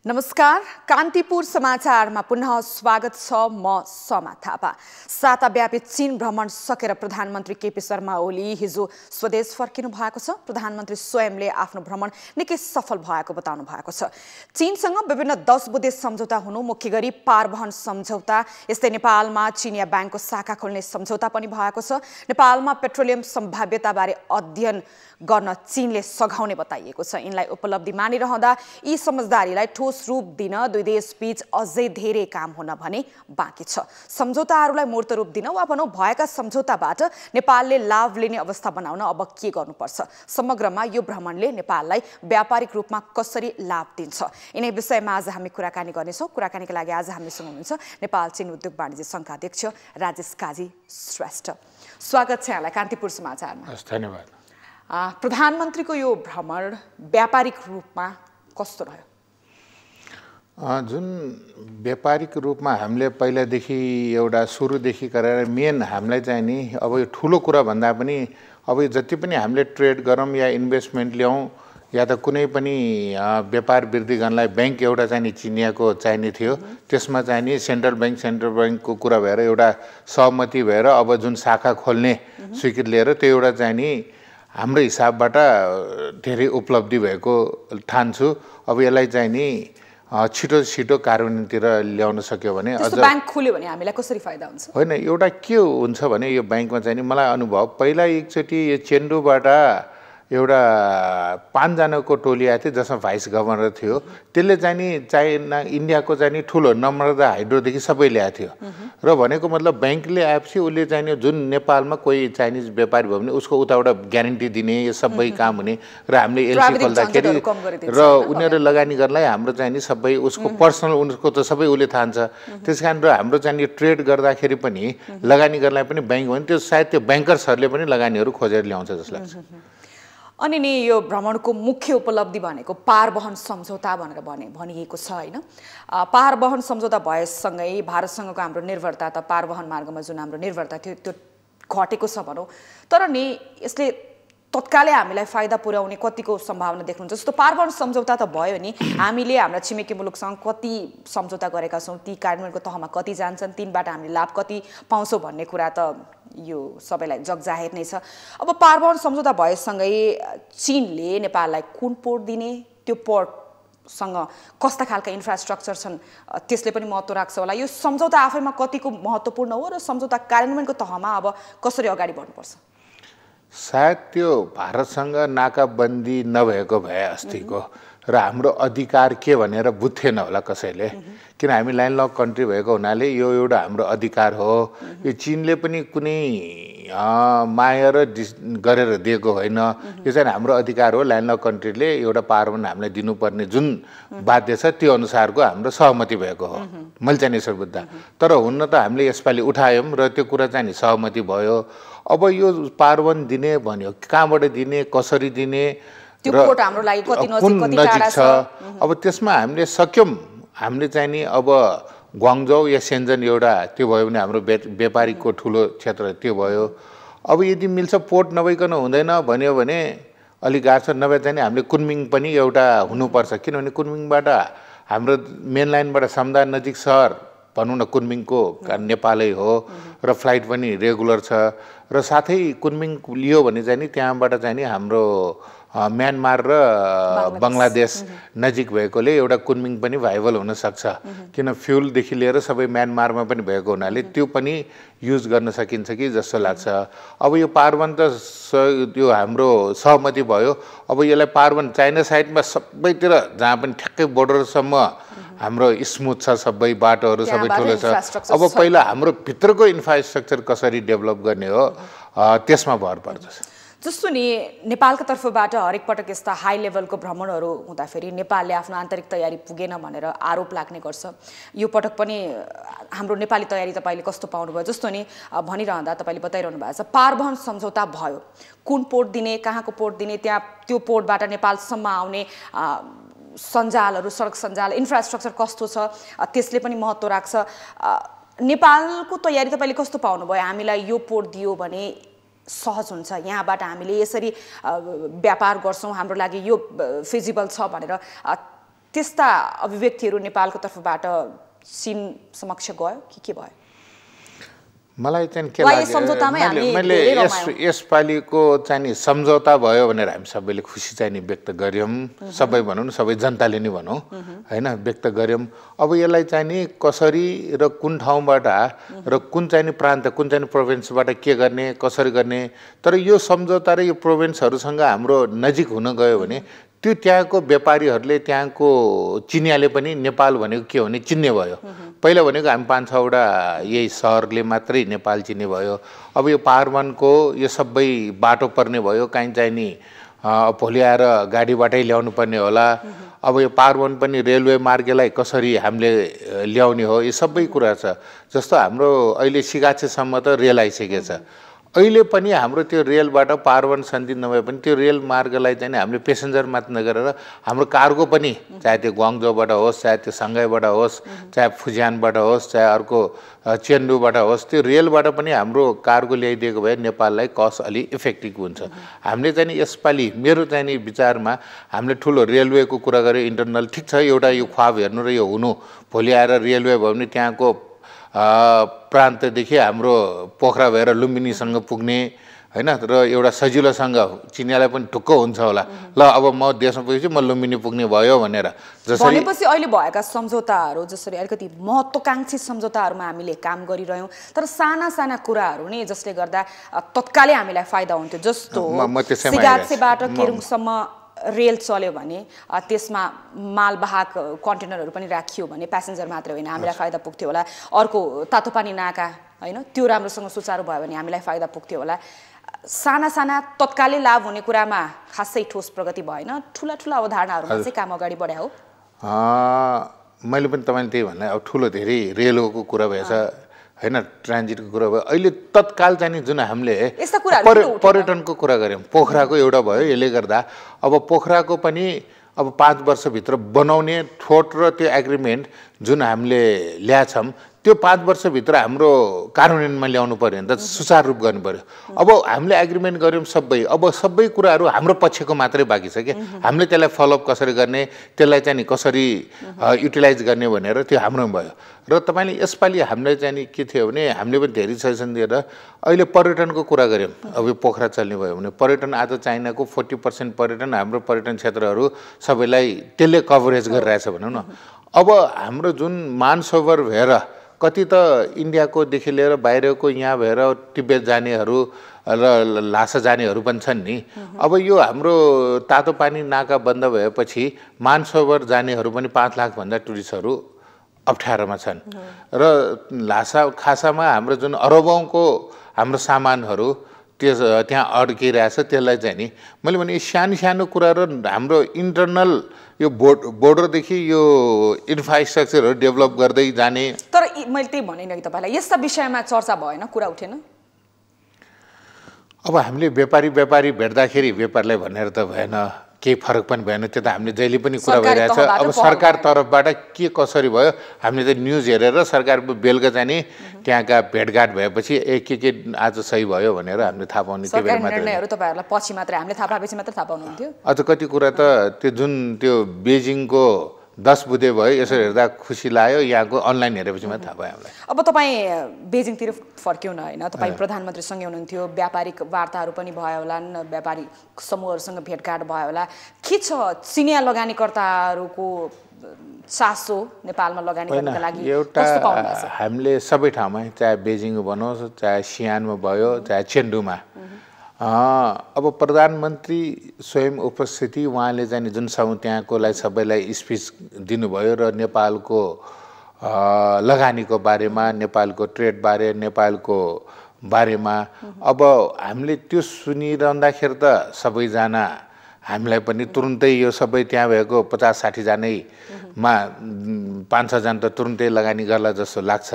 नमस्कार, कान्तिपुर समाचारमा पुनः स्वागत छ। म समा थापा। साताव्यापी चीन भ्रमण सकेर प्रधानमन्त्री केपी शर्मा ओली हिजो स्वदेश फर्किनु भएको छ। प्रधानमन्त्री स्वयंले आफ्नो भ्रमण निकै सफल भएको बताउनु भएको छ। चीनसँग विभिन्न 10 बुँदे सम्झौता हुनु, मुख्य गरी पारवहन सम्झौता, यस्तै नेपालमा चिनिया ब्याङ्कको शाखा खोल्ने सम्झौता पनि भएको छ। नेपालमा पेट्रोलियम सम्भाव्यताबारे अध्ययन गर्न चीनले सघाउने बताइएको छ। यिनलाई उपलब्धि मानिरहँदा यी समझदारीलाई ठोस रूप दिन दुई देशबीच अझै धेरै काम हुन भने बाँकी छ। सम्झौताहरूलाई मूर्त रूप दिन वा भनौँ भएका सम्झौताबाट नेपालले लाभ लिने अवस्था बनाउन अब के गर्नुपर्छ? समग्रमा यो भ्रमणले नेपाललाई व्यापारिक रूपमा कसरी लाभ दिन्छ? यिनै विषयमा आज हामी कुराकानी गर्नेछौँ। कुराकानीका लागि आज हामीसँग हुनुहुन्छ नेपाल चीन उद्योग वाणिज्य सङ्घका अध्यक्ष राजेश काजी श्रेष्ठ। स्वागत छ यहाँलाई कान्तिपुर समाचारमा। धन्यवाद। प्रधानमन्त्रीको यो भ्रमण व्यापारिक रूपमा कस्तो रह्यो? जुन व्यापारिक रूपमा हामीले पहिलादेखि एउटा सुरुदेखि गरेर मेन हामीलाई चाहिँ नि अब यो ठुलो कुरा भन्दा पनि अब यो जति पनि हामीले ट्रेड गरौँ या इन्भेस्टमेन्ट ल्याउँ या त कुनै पनि व्यापार वृद्धि गर्नलाई ब्याङ्क एउटा चाहिँ नि चिनियाको चाहिने थियो। त्यसमा चाहिँ नि सेन्ट्रल ब्याङ्कको कुरा भएर एउटा सहमति भएर अब जुन शाखा खोल्ने स्वीकृति लिएर त्यो एउटा चाहिँ नि हाम्रो हिसाबबाट धेरै उपलब्धि भएको ठान्छु। अब यसलाई चाहिँ नि छिटो कार्यान्वयनतिर ल्याउन सक्यो भने अझ ब्याङ्क खोल्यो भने हामीलाई कसरी फाइदा हुन्छ? होइन, एउटा के हुन्छ भने यो ब्याङ्कमा चाहिँ नि मलाई अनुभव पहिला एकचोटि यो चेन्डुबाट एउटा 5 जनाको टोली आएको थियो जसमा भाइस गभर्नर थियो। त्यसले चाहिँ नि चाइना इन्डियाको चाहिँ नि ठुलो नम्रता हाइड्रोदेखि सबै ल्याएको थियो र भनेको मतलब ब्याङ्कले आएपछि उसले चाहिँ नि जुन नेपालमा कोही चाइनिज व्यापारी भयो भने उसको उताबाट ग्यारेन्टी दिने यो सबै काम हुने र हामीले एलसी खोल्दाखेरि र उनीहरू लगानी गर्नलाई हाम्रो चाहिँ नि सबै उसको पर्सनल उनीहरूको त सबै उसले ठान्छ। त्यस कारण र हाम्रो चाहिँ यो ट्रेड गर्दाखेरि पनि लगानी गर्नलाई पनि ब्याङ्क हो भने त्यो सायद त्यो ब्याङ्कर्सहरूले पनि लगानीहरू खोजेर ल्याउँछ जस्तो लाग्छ। अनि नि यो भ्रमणको मुख्य उपलब्धि भनेको पारवहन सम्झौता भनेर भनिएको छ होइन? पारवहन सम्झौता भएसँगै भारतसँगको हाम्रो निर्भरता त पारवहन मार्गमा जुन हाम्रो निर्भरता थियो त्यो घटेको छ भनौँ। तर नि यसले तत्कालै हामीलाई फाइदा पुर्याउने कतिको सम्भावना देख्नुहुन्छ? जस्तो पारवहन सम्झौता त भयो नि, हामीले हाम्रा छिमेकी मुलुकसँग कति सम्झौता गरेका छौँ, ती कार्यान्वयनको तहमा कति जान्छन्, तिनबाट हामीले लाभ कति पाउँछौँ भन्ने कुरा त यो सबैलाई जगजाहेर नै छ। अब पारवहन सम्झौता भएसँगै चीनले नेपाललाई कुन पोर्ट दिने, त्यो पोर्टसँग कस्ता खालका इन्फ्रास्ट्रक्चर छन् त्यसले पनि महत्त्व राख्छ होला। यो सम्झौता आफैमा कतिको महत्त्वपूर्ण हो र सम्झौता कार्यान्वयनको तहमा अब कसरी अगाडि बढ्नुपर्छ? सायद त्यो भारतसँग नाकाबन्दी नभएको भए अस्तिको र हाम्रो अधिकार के भनेर बुझ्थेन होला कसैले, किन हामी ल्यान्ड लक कन्ट्री भएको हुनाले यो एउटा हाम्रो अधिकार हो। यो चीनले पनि कुनै माया र गरेर दिएको होइन, यो चाहिँ हाम्रो अधिकार हो। ल्यान्ड लक कन्ट्रीले एउटा पारवहन हामीलाई दिनुपर्ने जुन बाध्य छ त्यो अनुसारको हाम्रो सहमति भएको हो, मैले चाहिँ यसो बुझ्दा। तर हुन्न त हामीले यसपालि उठायौँ र त्यो कुरा चाहिँ नि सहमति भयो। अब यो पारवहन दिने भन्यो, कहाँबाट दिने, कसरी दिने त्यो पोर्ट हाम्रो लागि कति नजिक छ। अब त्यसमा हामीले सक्यौँ, हामीले चाहिँ नि अब ग्वाङ्जौ या सेन्जन एउटा त्यो भयो भने हाम्रो व्यापारिकको ठुलो क्षेत्र त्यो भयो। अब यदि मिल्छ पोर्ट नभइकन हुँदैन भन्यो भने अलिक गाह्रो छ। नभए चाहिँ हामीले कुनमिङ पनि एउटा हुनुपर्छ, किनभने कुनमिङबाट हाम्रो मेन लाइनबाट समदा नजिक सहर भनौँ न कुनमिङको नेपालै हो र फ्लाइट पनि रेगुलर छ र साथै कुनमिङ लियो भने चाहिँ नि त्यहाँबाट चाहिँ नि हाम्रो म्यानमार र बङ्गलादेश नजिक भएकोले एउटा कुनमिङ पनि भाइबल हुनसक्छ, किन फ्युलदेखि लिएर सबै म्यानमारमा पनि भएको हुनाले त्यो पनि युज गर्न सकिन्छ कि जस्तो लाग्छ। अब यो पारवहन त त्यो हाम्रो सहमति भयो। अब यसलाई पारवहन चाइना साइडमा सबैतिर जहाँ पनि ठ्याक्कै बोर्डरसम्म हाम्रो स्मुथ छ, सबै बाटोहरू सबै ठुलो छ। अब पहिला हाम्रो भित्रको इन्फ्रास्ट्रक्चर कसरी डेभलप गर्ने हो त्यसमा भर पर्छ। जस्तो नि नेपालको तर्फबाट हरेक पटक यस्ता हाई लेभलको भ्रमणहरू हुँदाखेरि नेपालले आफ्नो आन्तरिक तयारी पुगेन भनेर आरोप लाग्ने गर्छ। यो पटक पनि हाम्रो नेपाली तयारी तपाईँले कस्तो पाउनुभयो? जस्तो नि भनिरहँदा तपाईँले बताइरहनु भएको छ पारवहन सम्झौता भयो, कुन पोर्ट दिने, कहाँको पोर्ट दिने, त्यहाँ त्यो पोर्टबाट नेपालसम्म आउने सञ्जालहरू, सडक सञ्जाल, इन्फ्रास्ट्रक्चर कस्तो छ त्यसले पनि महत्त्व राख्छ। नेपालको तयारी तपाईँले कस्तो पाउनुभयो? हामीलाई यो पोर्ट दियो भने सहज हुन्छ, यहाँबाट हामीले यसरी व्यापार गर्छौँ, हाम्रो लागि यो फिजिबल छ भनेर त्यस्ता अभिव्यक्तिहरू नेपालको तर्फबाट चीन समक्ष गयो के भयो? मलाई चाहिँ के लाग्यो मैले यसपालिको चाहिँ नि सम्झौता भयो भनेर हामी सबैले खुसी चाहिँ नि व्यक्त गर्यौँ, सबै भनौँ न, सबै जनताले नै भनौँ हैन, व्यक्त गर्यौँ। अब यसलाई चाहिँ नि कसरी र कुन ठाउँबाट र कुन चाहिँ नि प्रान्त, कुन चाहिँ प्रोभिन्सबाट के गर्ने, कसरी गर्ने, तर यो सम्झौता र यो प्रोभिन्सहरूसँग हाम्रो नजिक हुन गयो भने त्यो त्यहाँको व्यापारीहरूले, त्यहाँको चिनियाले पनि नेपाल भनेको के हो भने चिन्ने भयो। पहिला भनेको हामी 5-6वटा यही सहरले मात्रै नेपाल चिन्ने भयो। अब यो पारवनको यो सबै बाटो पर्ने भयो, काहीँ चाहिँ नि भोलि आएर गाडीबाटै ल्याउनु पर्ने होला। अब यो पारवन पनि रेलवे मार्गलाई कसरी हामीले ल्याउने हो, यो सबै कुरा छ। जस्तो हाम्रो अहिले सिगाछेसम्म त रेल आइसकेको छ, अहिले पनि हाम्रो त्यो रेलबाट पारवन सन्धि नभए पनि त्यो रेल मार्गलाई चाहिँ हामीले पेसेन्जर मात्र नगरेर हाम्रो कार्गो पनि, चाहे त्यो ग्वाङ्जोबाट होस्, चाहे त्यो सङ्घाईबाट होस्, चाहे फुजियानबाट होस्, चाहे अर्को चेन्डुबाट होस्, त्यो रेलबाट पनि हाम्रो कार्गो ल्याइदिएको भए नेपाललाई कस्ट अलि इफेक्टिभ हुन्छ। हामीले चाहिँ यसपालि मेरो चाहिँ नि विचारमा हामीले ठुलो रेलवेको कुरा गऱ्यो, इन्टरनल ठिक छ, एउटा यो ख्वाब हेर्नु र यो हुनु। भोलि आएर रेलवे भयो भने त्यहाँको प्रान्तदेखि हाम्रो पोखरा भएर लुम्बिनीसँग पुग्ने हैन, र एउटा सजिलोसँग चिनियालाई पनि ढुक्क हुन्छ होला, ल अब म देशमा पुगेपछि म लुम्बिनी पुग्ने भयो भनेर। जसरी भनेपछि अहिले भएका सम्झौताहरू जसरी अलिकति महत्त्वकांक्षी सम्झौताहरूमा हामीले काम गरिरह्यौँ, तर साना साना कुराहरू नै जसले गर्दा तत्कालै हामीलाई फाइदा हुन्थ्यो। जस्तो सिगाछेबाट केरुङसम्म रेल चल्यो भने त्यसमा मालवाहक कन्टेनरहरू पनि राखियो भने प्यासेन्जर मात्रै होइन हामीलाई फाइदा पुग्थ्यो होला। अर्को तातोपानी नाका होइन, त्यो राम्रोसँग सुचारू भयो भने हामीलाई फाइदा पुग्थ्यो होला। साना साना तत्कालै लाभ हुने कुरामा खासै ठोस प्रगति भएन, ठुला ठुला अवधारणाहरूमा चाहिँ काम अगाडि बढ्या हो। मैले पनि तपाईँले त्यही भन्दा अब ठुलो धेरै रेलवेको कुरा भएछ हैन, ट्रान्जिटको कुरा भयो। अहिले तत्काल चाहिँ नि जुन हामीले पर्यटनको कुरा गऱ्यौँ, पोखराको एउटा भयो, यसले गर्दा अब पोखराको पनि अब 5 वर्षभित्र बनाउने ठोट र त्यो एग्रिमेन्ट जुन हामीले ल्याछौँ त्यो 5 वर्षभित्र हाम्रो कार्यान्वयनमा ल्याउनु पर्यो भने त सुचारू रूप गर्नु पर्यो। अब हामीले एग्रिमेन्ट गऱ्यौँ सबै, अब सबै कुराहरू हाम्रो पक्षको मात्रै बाँकी छ कि हामीले त्यसलाई फलोअप कसरी गर्ने, त्यसलाई चाहिँ नि कसरी युटिलाइज गर्ने भनेर त्यो हाम्रो भयो। र तपाईँले यसपालि हामीले चाहिँ नि के थियो भने हामीले पनि धेरै सजेसन दिएर अहिले पर्यटनको कुरा गऱ्यौँ। अब यो पोखरा चल्ने भयो भने पर्यटन आज चाइनाको 40% पर्यटन हाम्रो पर्यटन क्षेत्रहरू सबैलाई त्यसले कभरेज गरिरहेछ भनौँ न। अब हाम्रो जुन मानसरोवर भएर कति त इन्डियाकोदेखि लिएर बाहिरको यहाँ भएर तिब्बत जानेहरू र ल्हासा जानेहरू पनि छन् नि। अब यो हाम्रो तातो पानी नाका बन्द भएपछि मानसरोवर जानेहरू पनि 5 लाखभन्दा टुरिस्टहरू अप्ठ्यारोमा छन्। र ल्हासा खासामा हाम्रो जुन अरबौँको हाम्रो सामानहरू त्यहाँ अड्किरहेछ, त्यसलाई चाहिँ नि मैले भने सानो सानो कुरा र हाम्रो इन्टरनल यो बोर्डरदेखि यो इन्फ्रास्ट्रक्चरहरू डेभलप गर्दै जाने। तर मैले त्यही भने नि तपाईँलाई यस्ता विषयमा चर्चा भएन, कुरा उठेन। अब हामीले व्यापारी भेट्दाखेरि व्यापारलाई भनेर त भएन, केही फरक पनि भएन, त्यो त हामीले जहिले पनि कुरा भइरहेछ। अब सरकार तर्फबाट के कसरी भयो हामीले त न्युज हेरेर सरकारको बेलुका चाहिँ नि त्यहाँका भेटघाट भएपछि के आज सही भयो भनेर हामीले थाहा पाउने। त्यो बेला मात्रै निर्णयहरू तपाईँहरूलाई पछि मात्रै हामीले थाहा पाएपछि मात्रै थाहा पाउनुहुन्थ्यो। अझ कति कुरा त त्यो जुन त्यो बेजिङको 10 बुधे भयो, यसो हेर्दा खुसी लाग्यो, यहाँको अनलाइन हेरेपछि मात्रै थाहा भयो हामीलाई। अब तपाईँ बेजिङतिर फर्क्यौँ न होइन, तपाईँ प्रधानमन्त्रीसँगै हुनुहुन्थ्यो, व्यापारिक वार्ताहरू पनि भयो होला, व्यापारी समूहहरूसँग भेटघाट भयो होला। के छ चिनिया लगानीकर्ताहरूको चासो नेपालमा लगानी गर्नका लागि? एउटा हामीले सबै ठाउँमा, चाहे बेजिङ भनोस्, चाहे सियानमा भयो, चाहे चेन्डुमा, अब प्रधानमन्त्री स्वयं उपस्थिति उहाँले चाहिँ जुन त्यहाँकोलाई सबैलाई स्पिच दिनुभयो र नेपालको लगानीको बारेमा, नेपालको ट्रेड बारे, नेपालको बारेमा अब हामीले त्यो सुनिरहँदाखेरि त सबैजना हामीलाई पनि तुरुन्तै यो सबै त्यहाँ भएको 50-60 जनामा 5-6 जना त तुरुन्तै लगानी गर्ला जस्तो लाग्छ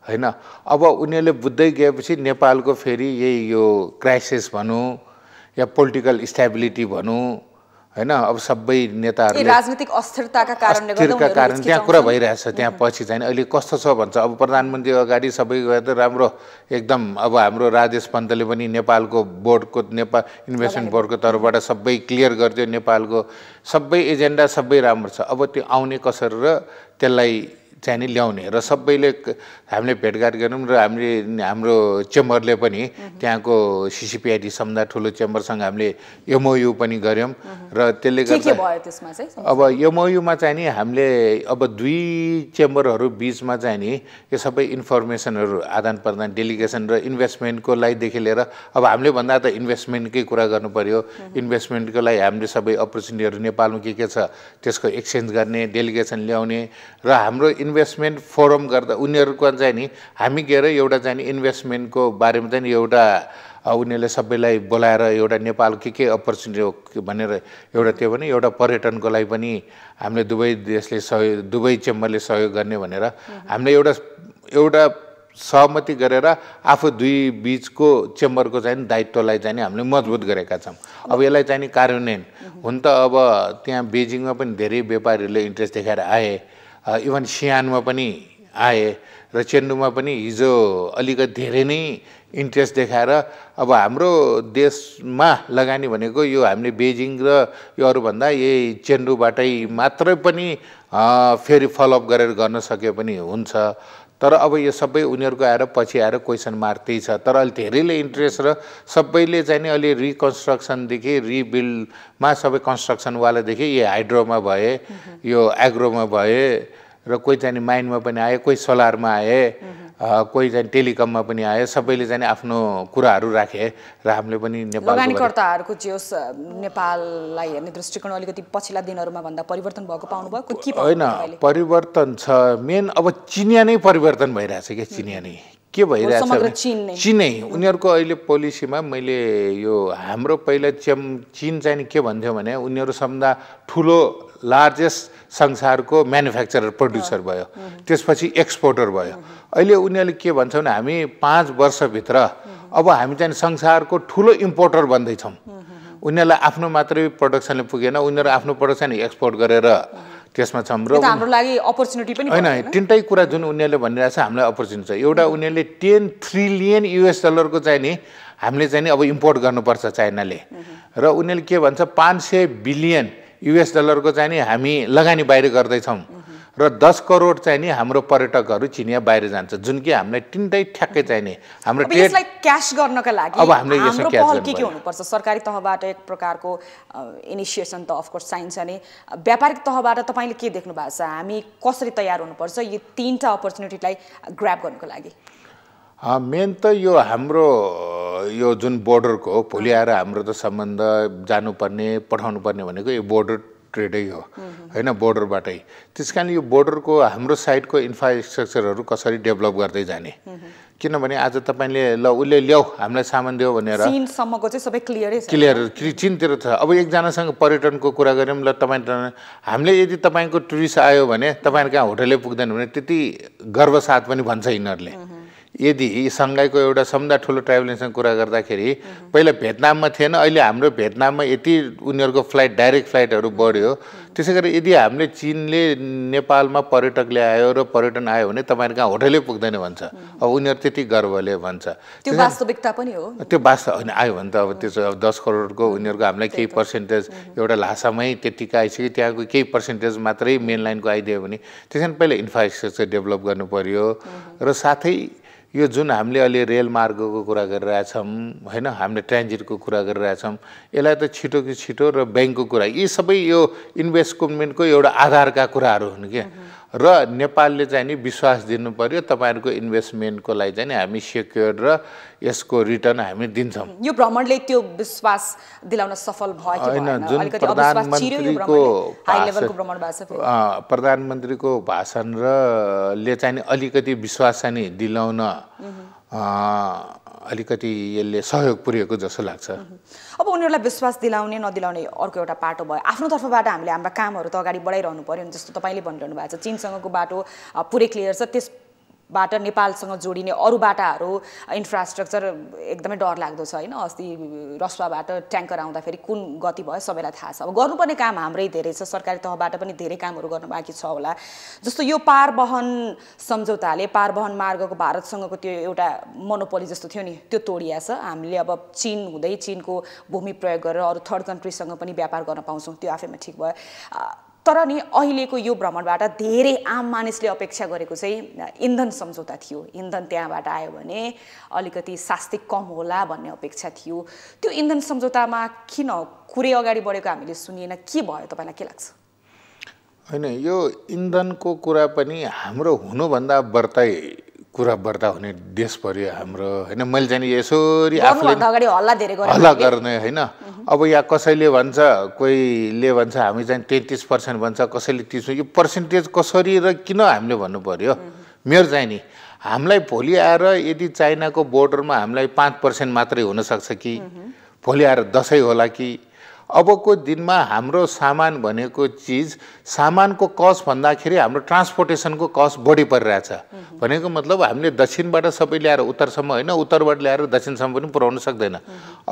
हैन। अब उनीहरूले बुझ्दै गएपछि नेपालको फेरि यही यो क्राइसिस भनौँ या पोलिटिकल स्टेबिलिटी भनौँ हैन अब सबै नेताहरूले राजनीतिक अस्थिरताका कारणले गर्दा कारण त्यहाँ कुरा भइरहेछ त्यहाँ पछि चाहिँ अहिले कस्तो छ भन्छ अब प्रधानमन्त्री अगाडि सबै गएर त राम्रो एकदम अब हाम्रो राजेश पन्तले पनि नेपालको बोर्डको नेपाल इन्भेस्टमेन्ट बोर्डको तर्फबाट सबै क्लियर गरिदियो नेपालको सबै एजेन्डा सबै राम्रो छ अब त्यो आउने कसरी र त्यसलाई चाहिँ नि ल्याउने र सबैले हामीले भेटघाट गऱ्यौँ र हाम्रो चेम्बरले पनि त्यहाँको सिसिपिआइटी सम्दा ठुलो चेम्बरसँग हामीले एमओयू पनि गऱ्यौँ र त्यसले गर्दा अब एमओयूमा चाहिँ नि हामीले अब दुई चेम्बरहरू बिचमा चाहिँ नि यो सबै इन्फर्मेसनहरू आदान प्रदान डेलिगेसन र इन्भेस्टमेन्टको लागिदेखि लिएर अब हामीले भन्दा त इन्भेस्टमेन्टकै कुरा गर्नु पर्यो इन्भेस्टमेन्टको लागि हामीले सबै अपर्च्युनिटीहरू नेपालमा के छ त्यसको एक्सचेन्ज गर्ने डेलिगेसन ल्याउने र हाम्रो इन्भेस्टमेन्ट फोरम गर्दा उनीहरूको चाहिँ नि हामी गएर एउटा चाहिँ इन्भेस्टमेन्टको बारेमा चाहिँ एउटा उनीहरूले सबैलाई बोलाएर एउटा नेपाल के अपर्च्युनिटी हो भनेर एउटा त्यो पनि एउटा पर्यटनको लागि पनि हामीले दुवै देशले सहयोग दुवै चेम्बरले सहयोग गर्ने भनेर हामीले एउटा सहमति गरेर आफू दुई बिचको चेम्बरको चाहिँ दायित्वलाई चाहिँ हामीले मजबुत गरेका छौँ अब यसलाई चाहिँ नि कार्यान्वयन हुन त अब त्यहाँ बेजिङमा पनि धेरै व्यापारीहरूले इन्ट्रेस्ट देखाएर आए इभन सियानमा पनि आए र चेन्डुमा पनि हिजो अलिकति धेरै नै इन्ट्रेस्ट देखाएर अब हाम्रो देशमा लगानी भनेको यो हामीले बेजिङ र यो अरूभन्दा यही चेन्डुबाटै मात्रै पनि फेरि फलोअप गरेर गर्न सके पनि हुन्छ तर अब यो सबै उनीहरूको आएर पछि आएर क्वेसन मार्क त्यही छ तर अहिले धेरैले इन्ट्रेस्ट र सबैले चाहिँ नि अहिले रिकन्स्ट्रक्सनदेखि रिबिल्डमा सबै कन्स्ट्रक्सनवालादेखि यो हाइड्रोमा भए यो एग्रोमा भए र कोही चाहिँ माइनमा पनि आए कोही सोलरमा आए कोही चाहिँ टेलिकममा पनि आए सबैले चाहिँ आफ्नो कुराहरू राखे र हामीले पनि लगानीकर्ताहरूको जे होस् नेपाललाई हेर्ने दृष्टिकोण अलिकति पछिल्ला दिनहरूमा भन्दा परिवर्तन भएको पाउनुभयो के होइन परिवर्तन छ मेन अब चिनिया नै परिवर्तन भइरहेछ क्या चिनिया नै के भइरहेछ चिनै उनीहरूको अहिले पोलिसीमा मैले यो हाम्रो पहिला चिन चाहिँ के भन्थ्यो भने उनीहरू सबभन्दा ठुलो लार्जेस्ट संसारको म्यानुफ्याक्चरर प्रड्युसर भयो त्यसपछि एक्सपोर्टर भयो अहिले उनीहरूले के भन्छ भने हामी 5 वर्षभित्र अब हामी चाहिँ संसारको ठुलो इम्पोर्टर बन्दैछौँ उनीहरूलाई आफ्नो मात्रै प्रोडक्सनले पुगेन उनीहरू आफ्नो प्रोडक्सन एक्सपोर्ट गरेर त्यसमा छौँ र हाम्रो लागि अपर्च्युनिटी पनि होइन तिनटै कुरा जुन उनीहरूले भनिरहेछ हामीलाई अपर्च्युनिटी छ एउटा उनीहरूले 10 ट्रिलियन US डलरको चाहिँ नि हामीले चाहिँ नि अब इम्पोर्ट गर्नुपर्छ चाइनाले र उनीहरूले के भन्छ 500 बिलियन US डलरको चाहिँ नि हामी लगानी बाहिर गर्दैछौँ र 10 करोड चाहिँ नि हाम्रो पर्यटकहरू चिनिया बाहिर जान्छ जुन कि हामीलाई तिनटै ठ्याक्कै चाहिँ नि हाम्रो यसलाई क्याश गर्नका लागि अब हामीले यसो क्याश गर्नु के हुनुपर्छ सरकारी तहबाट एक प्रकारको इनिसिएसन त अफ कोर्स चाहिन्छ नि व्यापारिक तहबाट तपाईले के देख्नु भएको छ हामी कसरी तयार हुनुपर्छ यो तीनटा अपर्च्युनिटीलाई ग्र्याब गर्नको लागि मेन त यो हाम्रो यो जुन बोर्डरको भोलि आएर हाम्रो त सम्बन्ध जानुपर्ने पठाउनु पर्ने भनेको यो बोर्डर ट्रेडै हो हैन बोर्डरबाटै त्यसकारण यो बोर्डरको हाम्रो साइडको इन्फ्रास्ट्रक्चरहरू कसरी डेभलप गर्दै जाने किनभने आज तपाईले ल उले ल्याऊ हामीलाई सामान दियो भनेर चीनसम्मको चाहिँ सबै क्लियर चीनतिर छ अब एकजनासँग पर्यटनको कुरा गर्यौँ ल तपाईँ हामीले यदि तपाईको टुरिस्ट आयो भने तपाईहरु कहाँ होटलै पुग्दैन भने त्यति गर्वसाथ पनि भन्छ यिनीहरूले यदि सङ्घाईको एउटा सबभन्दा ठुलो ट्राभल एजेन्सीसँग कुरा गर्दाखेरि पहिला भियतनाममा थिएन अहिले हाम्रो भियतनाममा यति उनीहरूको फ्लाइट डाइरेक्ट फ्लाइटहरू बढ्यो त्यसै गरी यदि हामीले चीनले नेपालमा पर्यटक ल्यायो र पर्यटन आयो भने तपाईहरु कहाँ होटलै पुग्दैन भन्छ अब उनीहरू त्यति गर्वले भन्छ त्यो वास्तविकता पनि हो त्यो वास्तव होइन आयो भने त अब त्यसो अब 10 करोडको उनीहरूको हामीलाई केही पर्सेन्टेज एउटा लासामै त्यतिकै आइसक्यो त्यहाँको केही पर्सेन्टेज मात्रै मेन लाइनको आइदियो भने त्यसैले पहिला इन्फ्रास्ट्रक्चर डेभलप गर्नु पर्यो र साथै यो जुन हामीले अहिले रेल मार्गको कुरा गरिरहेछौँ हैन हामीले ट्रान्जिटको कुरा गरिरहेछौँ यसलाई त छिटो कि छिटो र ब्याङ्कको कुरा यी सबै यो इन्भेस्टमेन्टको एउटा आधारका कुराहरू हुन् के र नेपालले चाहिँ नि विश्वास दिनु पर्यो तपाईहरुको इन्भेस्टमेन्टको लागि चाहिँ हामी सेक्युर र यसको रिटर्न हामी दिन्छौँ यो भ्रमणले त्यो विश्वास दिलाउन सफल भयो कि भएन अलिकति अविश्वास चिर्यो यो भ्रमणले हाई लेभलको भ्रमण भएको छ प्रधानमन्त्रीको भाषण र ले चाहिँ अलिकति विश्वास चाहिँ दिलाउन अलिकति यसले सहयोग पुर्याएको जस्तो लाग्छ अब उनीहरूलाई विश्वास दिलाउने नदिलाउने अर्को एउटा पाटो भयो आफ्नो तर्फबाट हामीले हाम्रा कामहरू त अगाडि बढाइरहनु पर्यो नि जस्तो तपाईले भनिरहनु भएको छ चीनसँगको बाटो पुरै क्लियर छ त्यस बाट नेपालसँग जोडिने अरू बाटाहरू इन्फ्रास्ट्रक्चर एकदमै डरलाग्दो छ होइन अस्ति रसुवाबाट ट्याङ्कर आउँदाखेरि कुन गति भयो सबैलाई थाहा छ अब गर्नुपर्ने काम हाम्रै धेरै छ सरकारी तहबाट पनि धेरै कामहरू गर्न बाँकी छ होला जस्तो यो पारवहन सम्झौताले पारवहन मार्गको भारतसँगको त्यो एउटा मोनोपोली जस्तो थियो नि त्यो तोडिया छ हामीले अब चीन हुँदै चीनको भूमि प्रयोग गरेर अरू थर्ड कन्ट्रीसँग पनि व्यापार गर्न पाउँछौँ त्यो आफैमा ठिक भयो तर नि अहिलेको यो भ्रमणबाट धेरै आम मानिसले अपेक्षा गरेको चाहिँ इन्धन सम्झौता थियो इन्धन त्यहाँबाट आयो भने अलिकति शास्ति कम होला भन्ने अपेक्षा थियो त्यो इन्धन सम्झौतामा किन कुरै अगाडि बढेको हामीले सुनिएन के भयो तपाईँलाई के लाग्छ होइन यो इन्धनको कुरा पनि हाम्रो हुनुभन्दा बढ्दै कुरा बढ्दा हुने देश पर्यो हाम्रो होइन मैले चाहिँ यसरी आफूले हल्ला गर्ने होइन अब यहाँ कसैले भन्छ कोहीले भन्छ हामी चाहिँ 33% भन्छ कसैले 30 यो पर्सेन्टेज कसरी र किन हामीले भन्नु पर्यो मेरो चाहिँ नि हामीलाई भोलि आएर यदि चाइनाको बोर्डरमा हामीलाई 5% मात्रै हुनसक्छ कि भोलि आएर 10 होला कि अबको दिनमा हाम्रो सामान भनेको चिज सामानको कस्ट भन्दाखेरि हाम्रो ट्रान्सपोर्टेसनको कस्ट बढी परिरहेछ भनेको मतलब हामीले दक्षिणबाट सबै ल्याएर उत्तरसम्म होइन उत्तरबाट ल्याएर दक्षिणसम्म पनि पुर्याउन सक्दैन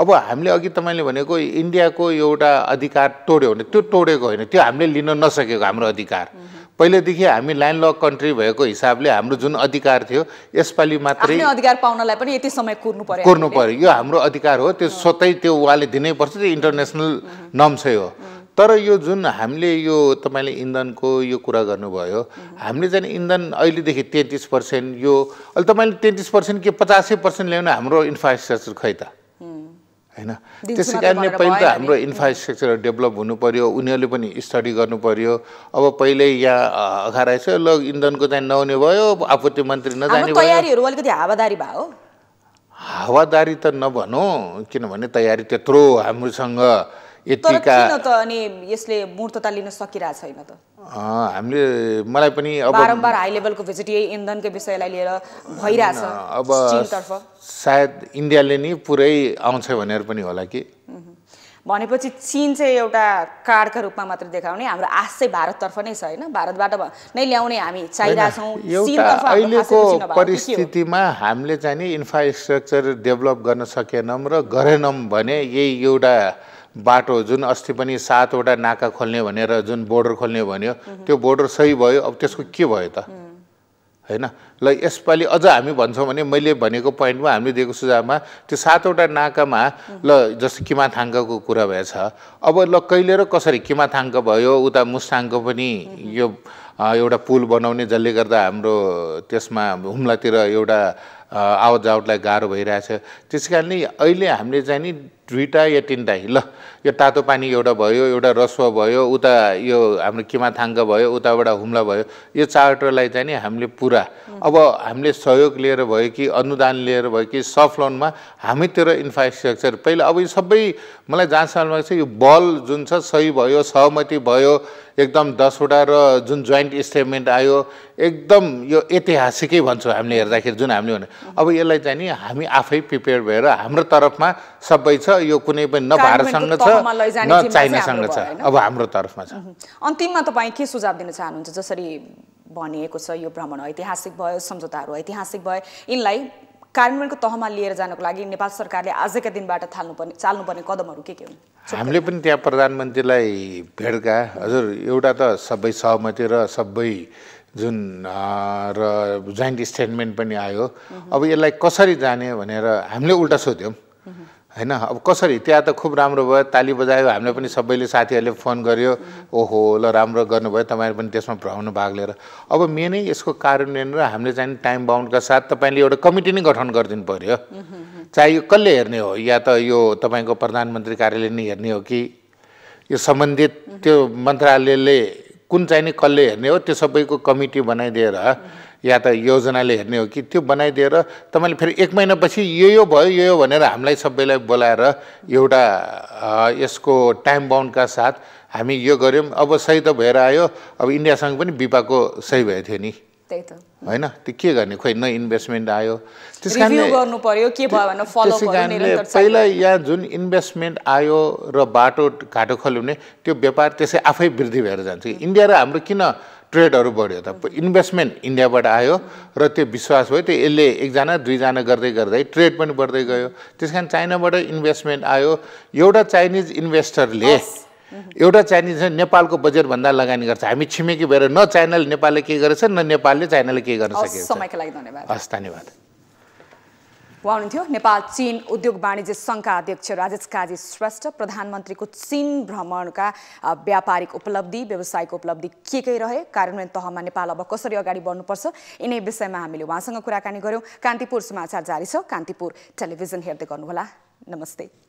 अब हामीले अघि तपाईँले भनेको इन्डियाको एउटा अधिकार तोड्यो भने त्यो तोडेको होइन त्यो हामीले लिन नसकेको हाम्रो अधिकार पहिलेदेखि हामी ल्यान्डलक कन्ट्री भएको हिसाबले हाम्रो जुन अधिकार थियो यसपालि मात्रै अधिकार पाउनलाई पनि यति समय कुर्नु पर्यो यो हाम्रो अधिकार हो त्यो स्वतै त्यो उहाँले दिनै पर्छ त्यो इन्टरनेसनल नर्म्सै हो तर यो जुन हामीले यो तपाईँले इन्धनको यो कुरा गर्नुभयो हामीले चाहिँ इन्धन अहिलेदेखि 33% यो अहिले तपाईँले 33% के 85% ल्याउन हाम्रो इन्फ्रास्ट्रक्चर खै त हैन त्यसै कारणले पहिले त हाम्रो इन्फ्रास्ट्रक्चर डेभलप हुनु पर्यो उनीहरूले पनि स्टडी गर्नु पर्यो अब पहिले यहाँ अगाडि छ ल इन्धनको चाहिँ नहुने भयो आपूर्ति मन्त्री नजाने भयो तयारीहरू अलिकति हावादारी भयो हावादारी त नभनौँ किनभने तयारी त्यत्रो हामीसँग यतिका त अनि यसले मूर्तता लिन सकिरहेको छैन त हामीले मलाई पनि अब बारम्बार हाई लेभलको भिजिट यही इन्धनकै विषयलाई लिएर भइरहेछ अब सायद इन्डियाले नि पुरै आउँछ भनेर पनि होला कि भनेपछि चीन चाहिँ एउटा कार्डका रूपमा मात्र देखाउने हाम्रो आश चाहिँ भारततर्फ नै छ होइन भारतबाट नै ल्याउने हामी चाहिरहेछौँ अहिलेको परिस्थितिमा हामीले चाहिँ नि इन्फ्रास्ट्रक्चर डेभलप गर्न सकेनौँ र गरेनौँ भने यही एउटा बाटो जुन अस्ति पनि 7वटा नाका खोल्ने भनेर जुन बोर्डर खोल्ने भन्यो त्यो बोर्डर सही भयो अब त्यसको के भयो त हैन ल यसपालि अझ हामी भन्छौँ भने मैले भनेको पोइन्टमा हामीले दिएको सुझावमा त्यो 7वटा नाकामा ल जस्तो किमाथाङ्गको कुरा भएछ अब ल कहिले र कसरी किमाथाङ्ग भयो उता मुस्ताङको पनि यो एउटा पुल बनाउने जसले गर्दा हाम्रो त्यसमा हुम्लातिर एउटा आवत जावतलाई गाह्रो भइरहेछ त्यसै कारणले अहिले हामीले चाहिँ नि 2टा या 3टा ल यो तातो पानी एउटा भयो एउटा रसुवा भयो उता यो हाम्रो किमाथाङ्ग भयो उताबाट हुम्ला भयो यो 4वटालाई चाहिँ नि हामीले पुरा अब हामीले सहयोग लिएर भयो कि अनुदान लिएर भयो कि सफ्ट लोनमा हामीतिर इन्फ्रास्ट्रक्चर पहिला अब यो सबै मलाई जहाँसम्म लाग्छ यो बल जुन छ सही भयो सहमति भयो एकदम 10वटा र जुन जोइन्ट स्टेटमेन्ट आयो एकदम यो ऐतिहासिकै भन्छौँ हामीले हेर्दाखेरि जुन हामीले भने अब यसलाई चाहिँ नि हामी आफै प्रिपेयर भएर हाम्रो तर्फमा सबै छ यो कुनै पनि न भारतसँग छ न चाइनासँग छ अब हाम्रो तर्फमा छ अन्तिममा तपाईँ के सुझाव दिन चाहनुहुन्छ जसरी भनिएको छ यो भ्रमण ऐतिहासिक भयो सम्झौताहरू ऐतिहासिक भयो यिनलाई कार्यान्वयनको तहमा लिएर जानको लागि नेपाल सरकारले आजका दिनबाट चाल्नुपर्ने कदमहरू के हुन् हामीले पनि त्यहाँ प्रधानमन्त्रीलाई भेट्का हजुर एउटा त सबै सहमति र सबै जुन र जोइन्ट स्टेटमेन्ट पनि आयो अब यसलाई कसरी जाने भनेर हामीले उल्टा सोध्यौँ हैन अब कसरी त्यहाँ त खुब राम्रो भयो ताली बजायो हामीले पनि सबैले साथीहरूले फोन गर्यो ओहो ल राम्रो गर्नुभयो तपाईँहरू पनि त्यसमा भ्रमण भाग लिएर अब मेनै यसको कार्यान्वयन र हामीले चाहिँ टाइम बाउन्डका साथ तपाईँले एउटा कमिटी नै गठन गरिदिनु पर्यो चाहे यो कसले हेर्ने हो या त यो तपाईँको प्रधानमन्त्री कार्यालय नै हेर्ने हो कि यो सम्बन्धित त्यो मन्त्रालयले कुन चाहिँ नि कसले हेर्ने हो त्यो सबैको कमिटी बनाइदिएर या त योजनाले हेर्ने हो कि त्यो बनाइदिएर तपाईँले फेरि 1 महिनापछि यो भयो यो भनेर हामीलाई सबैलाई बोलाएर एउटा यसको टाइम बाउन्डका साथ हामी यो गर्यौँ अब सही त भएर आयो अब इन्डियासँग पनि विपाको सही भएको थियो नि त्यही त हैन त्यो के गर्ने खोइ न इन्भेस्टमेन्ट आयो त्यसकारणले गर्नु पर्यो के भयो भने फलो गर्नु निरन्तर पहिला यहाँ जुन इन्भेस्टमेन्ट आयो र बाटो घाटो खोल्ने त्यो व्यापार त्यसै आफै वृद्धि भएर जान्छ इन्डिया र हाम्रो किन ट्रेडहरू बढ्यो त इन्भेस्टमेन्ट इन्डियाबाट आयो र त्यो विश्वास भयो त्यो यसले एकजना दुईजना गर्दै गर्दै ट्रेड पनि बढ्दै गयो त्यस कारण चाइनाबाट इन्भेस्टमेन्ट आयो एउटा चाइनिज इन्भेस्टरले एउटा चाइनिज नेपालको बजेटभन्दा लगानी गर्छ हामी छिमेकी भएर न चाइनाले नेपालले के गरेछ न नेपालले चाइनाले के गर्न सकेको छ समयका लागि धन्यवाद हस् धन्यवाद उहाँ हुनुहुन्थ्यो नेपाल चीन उद्योग वाणिज्य सङ्घका अध्यक्ष राजेश काजी श्रेष्ठ प्रधानमन्त्रीको चीन भ्रमणका व्यापारिक उपलब्धि व्यवसायिक उपलब्धि के रहे कार्यान्वयन तहमा नेपाल अब कसरी अगाडि बढ्नुपर्छ यिनै विषयमा हामीले उहाँसँग कुराकानी गर्यौं कान्तिपुर समाचार जारी छ कान्तिपुर टेलिभिजन हेर्दै गर्नुहोला नमस्ते